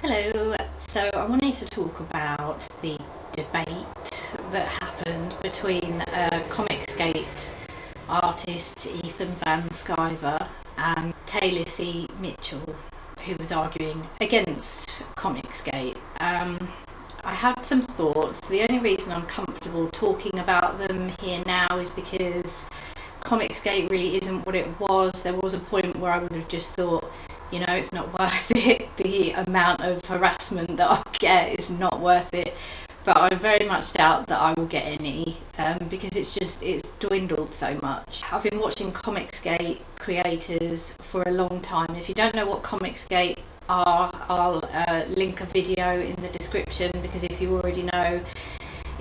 Hello, so I wanted to talk about the debate that happened between Comicsgate artist Ethan Van Sciver and Taylor C. Mitchell, who was arguing against Comicsgate. I had some thoughts. The only reason I'm comfortable talking about them here now is because Comicsgate really isn't what it was. There was a point where I would have just thought, you know, it's not worth it. The amount of harassment that I'll get is not worth it. But I very much doubt that I will get any because it's dwindled so much. I've been watching Comicsgate creators for a long time. If you don't know what Comicsgate are, I'll link a video in the description, because if you already know,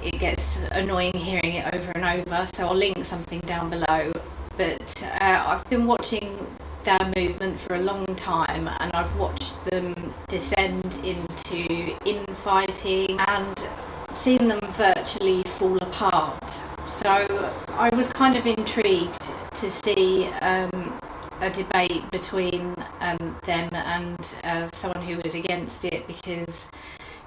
it gets annoying hearing it over and over, so I'll link something down below. But I've been watching their movement for a long time, and I've watched them descend into infighting and seen them virtually fall apart. So I was kind of intrigued to see a debate between them and someone who was against it, because,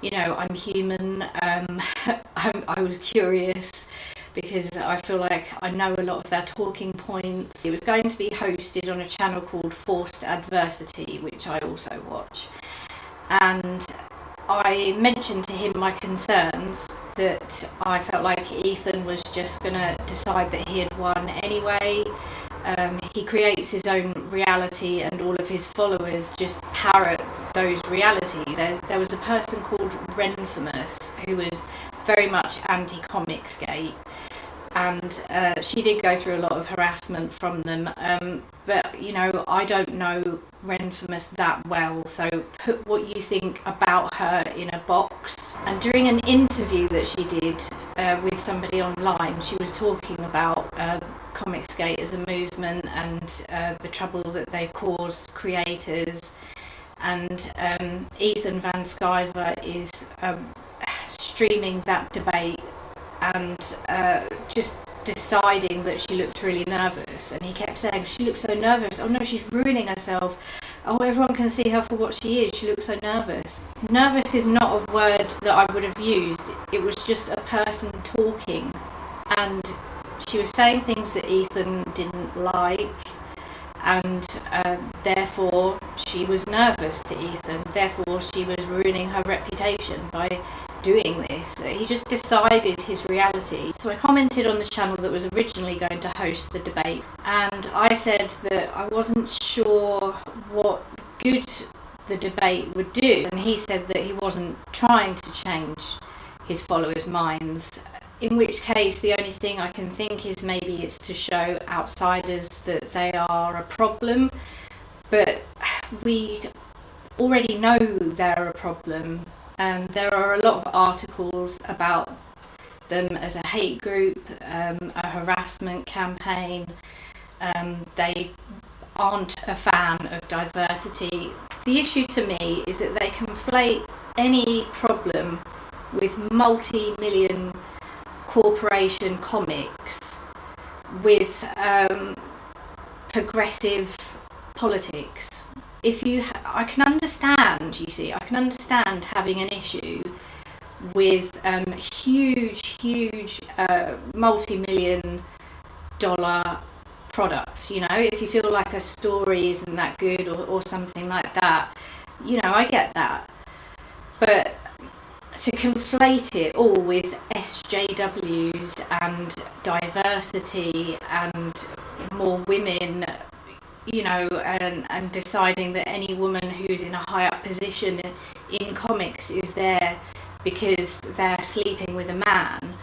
you know, I'm human. I was curious because I feel like I know a lot of their talking points. It was going to be hosted on a channel called Forced Adversity, which I also watch. And I mentioned to him my concerns, that I felt like Ethan was just going to decide that he had won anyway. He creates his own reality and all of his followers just parrot those realities. There was a person called Renfamous who was very much anti-Comicsgate, and she did go through a lot of harassment from them, but you know, I don't know Renfamous that well, so put what you think about her in a box. And during an interview that she did with somebody online, she was talking about Comicsgate as a movement and the trouble that they caused creators, and Ethan Van Sciver is streaming that debate and just deciding that she looked really nervous, and he kept saying, she looks so nervous, oh no, she's ruining herself, oh everyone can see her for what she is, she looks so nervous. Nervous is not a word that I would have used. It was just a person talking, and she was saying things that Ethan didn't like, and therefore she was nervous to Ethan, therefore she was ruining her reputation by doing this. He just decided his reality. So I commented on the channel that was originally going to host the debate, and I said that I wasn't sure what good the debate would do, and he said that he wasn't trying to change his followers' minds, in which case the only thing I can think is maybe it's to show outsiders that they are a problem. But we already know they're a problem. There are a lot of articles about them as a hate group, a harassment campaign. They aren't a fan of diversity. The issue to me is that they conflate any problem with multi-million corporation comics with progressive politics. I can understand, you see, I can understand having an issue with huge multi-million dollar products, you know, if you feel like a story isn't that good or something like that, you know, I get that. But to conflate it all with SJWs and diversity and more women, you know, and deciding that any woman who's in a high up position in comics is there because they're sleeping with a man,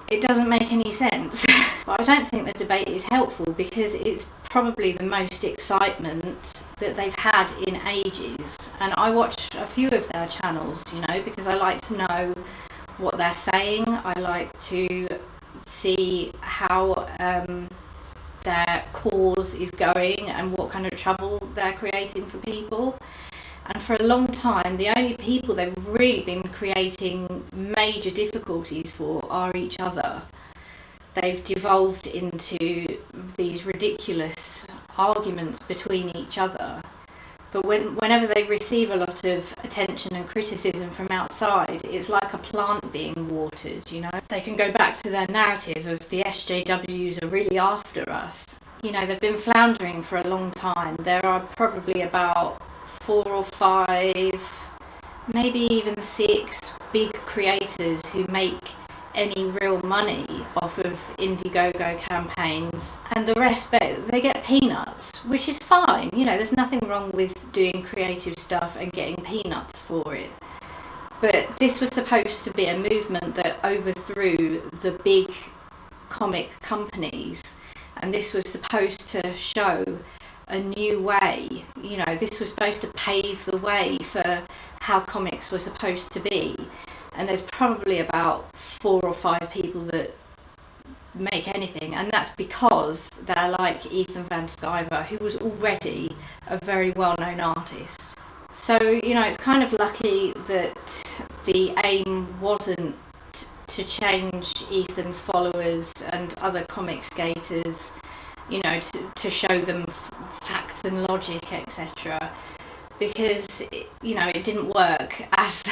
it doesn't make any sense. But I don't think the debate is helpful, because it's probably the most excitement that they've had in ages, and I watch a few of their channels, you know, because I like to know what they're saying. I like to see how their cause is going and what kind of trouble they're creating for people. And for a long time, the only people they've really been creating major difficulties for are each other. They've devolved into these ridiculous arguments between each other But whenever they receive a lot of attention and criticism from outside, it's like a plant being watered, you know. They can go back to their narrative of the SJWs are really after us. You know, they've been floundering for a long time. There are probably about 4 or 5, maybe even 6 big creators who make any real money off of Indiegogo campaigns, and the rest, they get peanuts, which is fine. You know, there's nothing wrong with doing creative stuff and getting peanuts for it. But this was supposed to be a movement that overthrew the big comic companies, and this was supposed to show a new way. You know, this was supposed to pave the way for how comics were supposed to be. And there's probably about 4 or 5 people that make anything, and that's because they're like Ethan Van Sciver, who was already a very well-known artist. So, you know, it's kind of lucky that the aim wasn't to change Ethan's followers and other Comicsgaters, you know, to show them facts and logic, etc. Because, you know, it didn't work as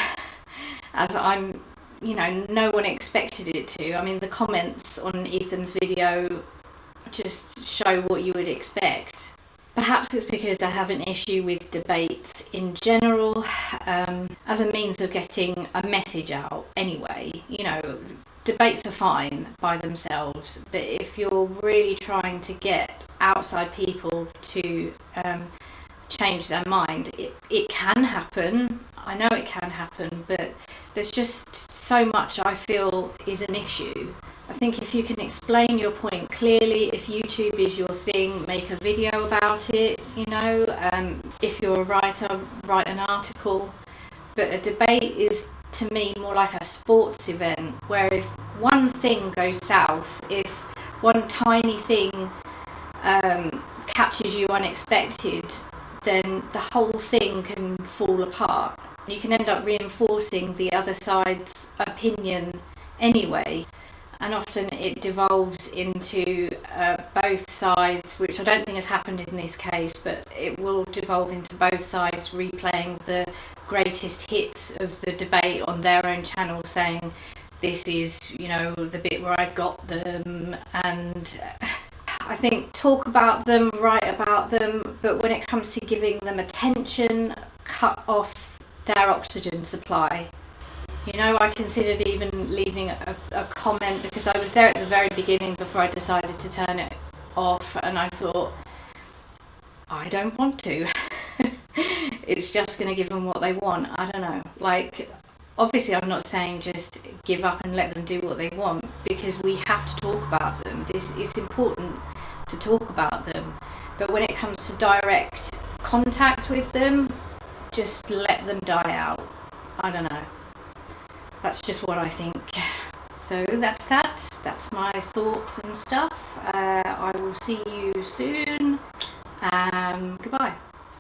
I'm, you know, no one expected it to. I mean, the comments on Ethan's video just show what you would expect. Perhaps it's because I have an issue with debates in general, as a means of getting a message out anyway. You know, debates are fine by themselves, but if you're really trying to get outside people to change their mind, it can happen. I know it can happen, but there's just so much I feel is an issue. I think if you can explain your point clearly, if YouTube is your thing, make a video about it, you know. If you're a writer, write an article. But a debate is, to me, more like a sports event, where if one thing goes south, if one tiny thing catches you unexpected, then the whole thing can fall apart. You can end up reinforcing the other side's opinion anyway, and often it devolves into both sides, which I don't think has happened in this case, but it will devolve into both sides replaying the greatest hits of the debate on their own channel, saying this is, you know, the bit where I got them. And I think talk about them, write about them, but when it comes to giving them attention, cut off their oxygen supply. You know, I considered even leaving a comment, because I was there at the very beginning before I decided to turn it off, and I thought, I don't want to. It's just going to give them what they want. I don't know. Like, obviously I'm not saying just give up and let them do what they want, because we have to talk about them. This is important to talk about them. But when it comes to direct contact with them, just let them die out. I don't know. That's just what I think. So that's that. That's my thoughts and stuff. I will see you soon. Goodbye.